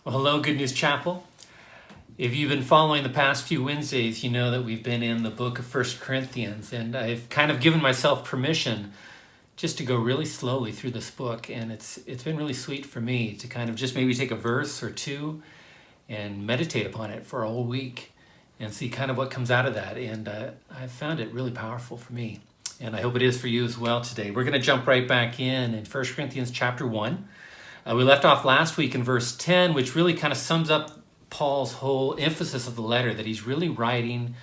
Well, hello, Good News Chapel. If you've been following the past few Wednesdays, you know that we've been in the book of 1 Corinthians, and I've kind of given myself permission just to go really slowly through this book, and it's been really sweet for me to kind of just maybe take a verse or two and meditate upon it for a whole week and see kind of what comes out of that, and I've found it really powerful for me, and I hope it is for you as well today. We're going to jump right back in 1 Corinthians chapter 1. We left off last week in verse 10, which really kind of sums up Paul's whole emphasis of the letter, that he's really writing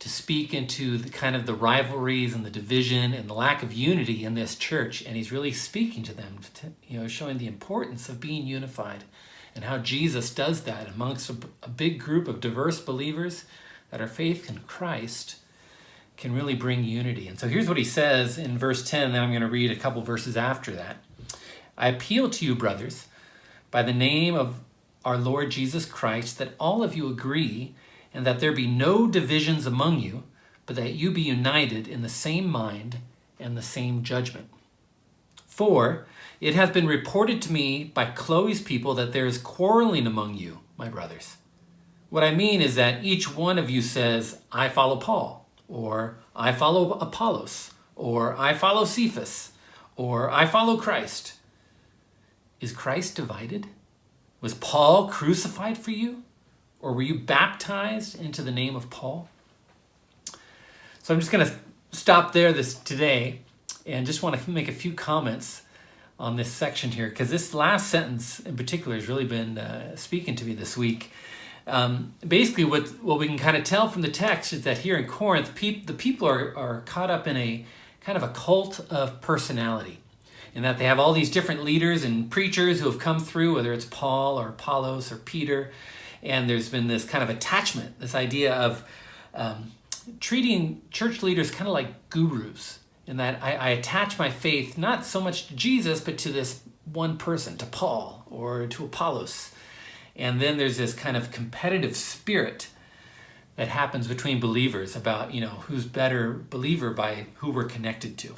to speak into the kind of the rivalries and the division and the lack of unity in this church. And he's really speaking to them, showing the importance of being unified and how Jesus does that amongst a big group of diverse believers, that our faith in Christ can really bring unity. And so here's what he says in verse 10, then I'm going to read a couple verses after that. I appeal to you, brothers, by the name of our Lord Jesus Christ, that all of you agree, and that there be no divisions among you, but that you be united in the same mind and the same judgment. For it has been reported to me by Chloe's people that there is quarreling among you, my brothers. What I mean is that each one of you says, I follow Paul, or I follow Apollos, or I follow Cephas, or I follow Christ. Is Christ divided? Was Paul crucified for you? Or were you baptized into the name of Paul? So I'm just going to stop there today and just want to make a few comments on this section here, because this last sentence in particular has really been speaking to me this week. Basically, what we can kind of tell from the text is that here in Corinth, the people are caught up in a kind of a cult of personality, in that they have all these different leaders and preachers who have come through, whether it's Paul or Apollos or Peter, and there's been this kind of attachment, this idea of treating church leaders kind of like gurus, in that I attach my faith not so much to Jesus, but to this one person, to Paul or to Apollos. And then there's this kind of competitive spirit that happens between believers about, who's better believer by who we're connected to.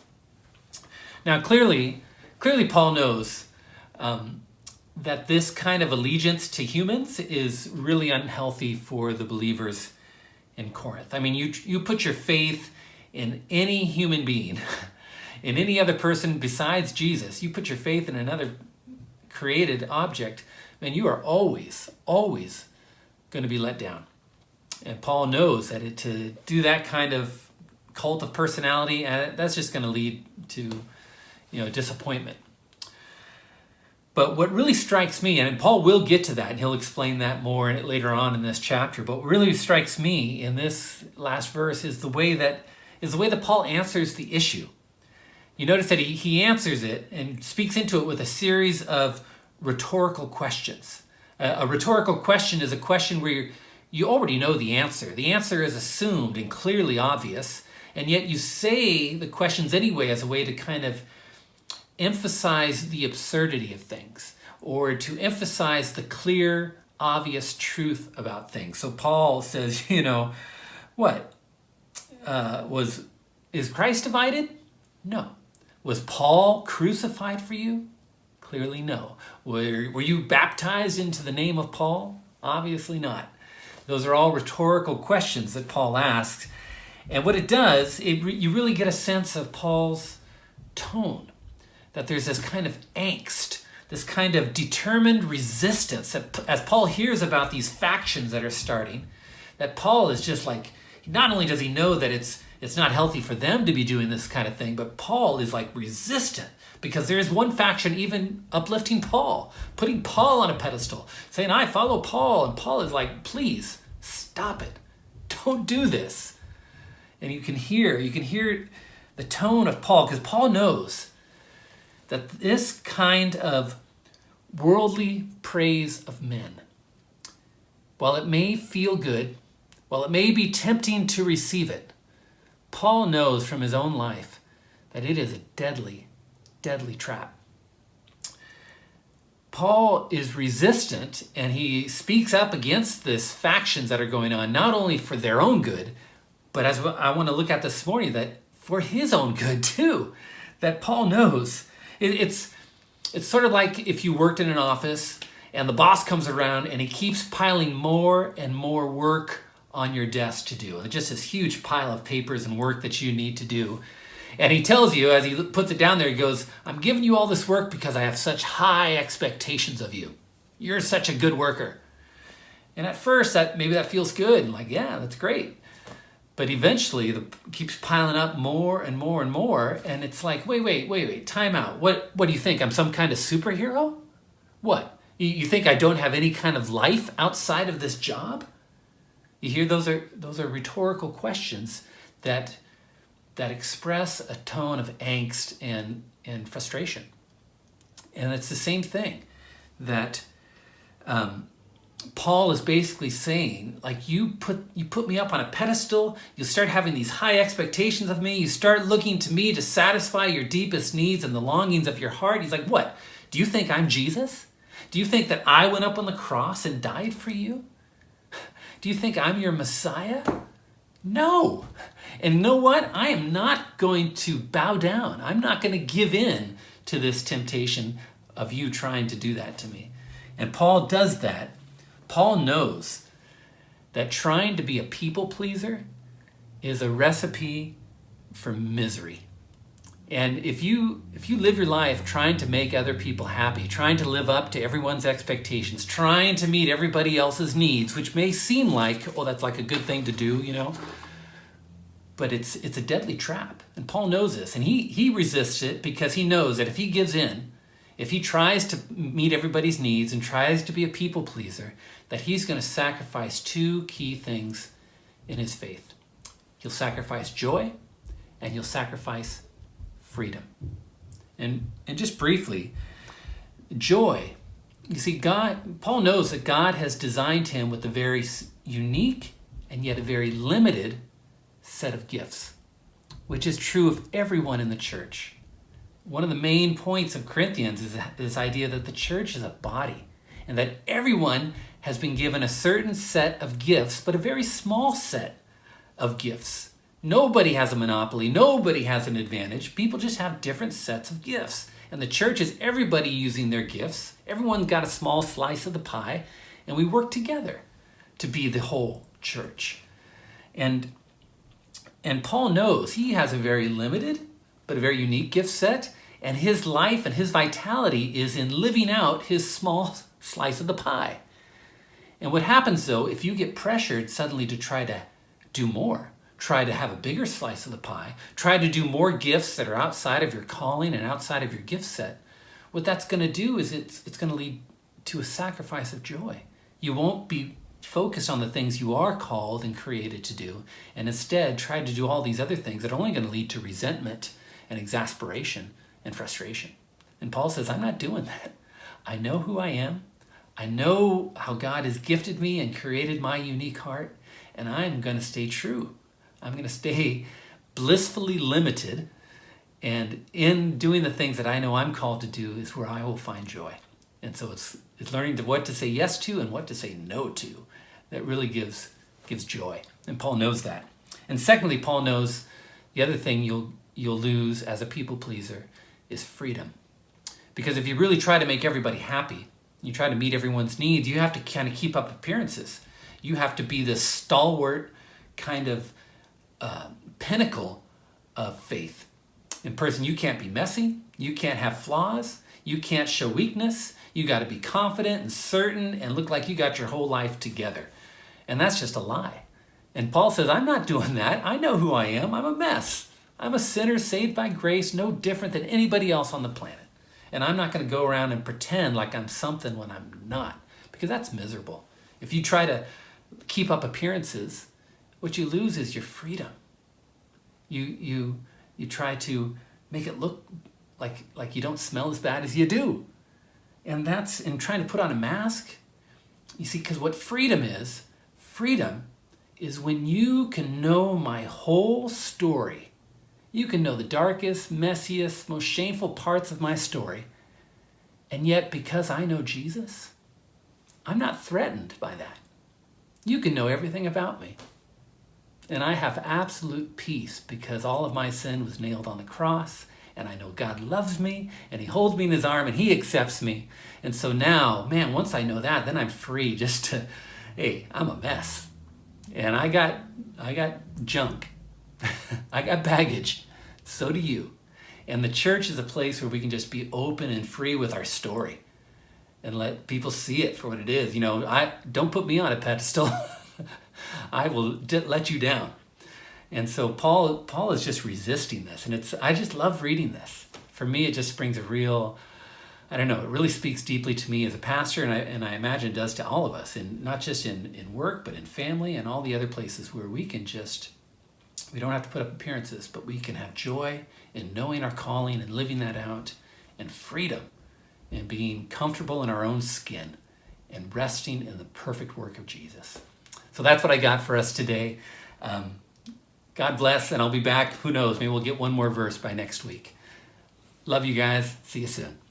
Now, clearly Paul knows that this kind of allegiance to humans is really unhealthy for the believers in Corinth. I mean, you put your faith in any human being, in any other person besides Jesus. You put your faith in another created object, and you are always going to be let down. And Paul knows that to do that kind of cult of personality, that's just going to lead to disappointment. But what really strikes me, and Paul will get to that, and he'll explain that more later on in this chapter, but what really strikes me in this last verse is the way that Paul answers the issue. You notice that he answers it and speaks into it with a series of rhetorical questions. A rhetorical question is a question where you already know the answer. The answer is assumed and clearly obvious, and yet you say the questions anyway as a way to kind of emphasize the absurdity of things, or to emphasize the clear, obvious truth about things. So Paul says, what? Is Christ divided? No. Was Paul crucified for you? Clearly no. Were you baptized into the name of Paul? Obviously not. Those are all rhetorical questions that Paul asks. And what it does, you really get a sense of Paul's tone, that there's this kind of angst, this kind of determined resistance, that as Paul hears about these factions that are starting, that Paul is just like, not only does he know that it's not healthy for them to be doing this kind of thing, but Paul is like resistant, because there is one faction even uplifting Paul, putting Paul on a pedestal, saying, I follow Paul, and Paul is like, please stop it, don't do this. And you can hear the tone of Paul, because Paul knows that this kind of worldly praise of men, while it may feel good, while it may be tempting to receive it, Paul knows from his own life that it is a deadly, deadly trap. Paul is resistant, and he speaks up against these factions that are going on, not only for their own good, but as I want to look at this morning, that for his own good too, that Paul knows. It's sort of like if you worked in an office And the boss comes around and he keeps piling more and more work on your desk to do. Just this huge pile of papers and work that you need to do. And he tells you, as he puts it down there, he goes, I'm giving you all this work because I have such high expectations of you. You're such a good worker. And at first, maybe that feels good. And like, yeah, that's great. But eventually, it keeps piling up more and more and more. And it's like, wait, time out. What do you think? I'm some kind of superhero? What? You think I don't have any kind of life outside of this job? You hear those are rhetorical questions that express a tone of angst and frustration. And it's the same thing that Paul is basically saying, like, you put me up on a pedestal, you start having these high expectations of me, you start looking to me to satisfy your deepest needs and the longings of your heart. He's like, what? Do you think I'm Jesus? Do you think that I went up on the cross and died for you? Do you think I'm your Messiah? No. And you know what? I am not going to bow down. I'm not going to give in to this temptation of you trying to do that to me. And Paul does that. Paul knows that trying to be a people pleaser is a recipe for misery. And if you live your life trying to make other people happy, trying to live up to everyone's expectations, trying to meet everybody else's needs, which may seem like, oh, that's like a good thing to do, but it's a deadly trap. And Paul knows this, and he resists it because he knows that if he gives in, if he tries to meet everybody's needs and tries to be a people pleaser, that he's going to sacrifice two key things in his faith. He'll sacrifice joy, and he'll sacrifice freedom. And just briefly, joy. You see, Paul knows that God has designed him with a very unique and yet a very limited set of gifts, which is true of everyone in the church. One of the main points of Corinthians is this idea that the church is a body and that everyone has been given a certain set of gifts, but a very small set of gifts. Nobody has a monopoly. Nobody has an advantage. People just have different sets of gifts. And the church is everybody using their gifts. Everyone's got a small slice of the pie, and we work together to be the whole church. And Paul knows he has a very limited but a very unique gift set, and his life and his vitality is in living out his small slice of the pie. And what happens, though, if you get pressured suddenly to try to do more, try to have a bigger slice of the pie, try to do more gifts that are outside of your calling and outside of your gift set, what that's going to do is it's going to lead to a sacrifice of joy. You won't be focused on the things you are called and created to do, and instead try to do all these other things that are only going to lead to resentment and exasperation and frustration. And Paul says, I'm not doing that. I know who I am. I know how God has gifted me and created my unique heart, and I'm going to stay true. I'm going to stay blissfully limited, and in doing the things that I know I'm called to do is where I will find joy. And so it's learning what to say yes to and what to say no to that really gives joy. And Paul knows that. And secondly, Paul knows the other thing you'll lose as a people pleaser is freedom. Because if you really try to make everybody happy, you try to meet everyone's needs, you have to kind of keep up appearances. You have to be this stalwart kind of pinnacle of faith. In person, you can't be messy. You can't have flaws. You can't show weakness. You got to be confident and certain and look like you got your whole life together. And that's just a lie. And Paul says, I'm not doing that. I know who I am. I'm a mess. I'm a sinner saved by grace, no different than anybody else on the planet. And I'm not going to go around and pretend like I'm something when I'm not, because that's miserable. If you try to keep up appearances, what you lose is your freedom. You try to make it look like you don't smell as bad as you do. And that's in trying to put on a mask. You see, because what freedom is when you can know my whole story. You can know the darkest, messiest, most shameful parts of my story. And yet, because I know Jesus, I'm not threatened by that. You can know everything about me. And I have absolute peace because all of my sin was nailed on the cross, and I know God loves me, and he holds me in his arm, and he accepts me. And so now, man, once I know that, then I'm free just to, hey, I'm a mess. And I got junk. I got baggage. So do you. And the church is a place where we can just be open and free with our story and let people see it for what it is. I don't put me on a pedestal. I will let you down. And so Paul is just resisting this. And I just love reading this. For me, it just brings a real, I don't know, it really speaks deeply to me as a pastor, and I imagine it does to all of us, and not just in work, but in family and all the other places where we don't have to put up appearances, but we can have joy in knowing our calling and living that out, and freedom in being comfortable in our own skin and resting in the perfect work of Jesus. So that's what I got for us today. God bless, and I'll be back. Who knows? Maybe we'll get one more verse by next week. Love you guys. See you soon.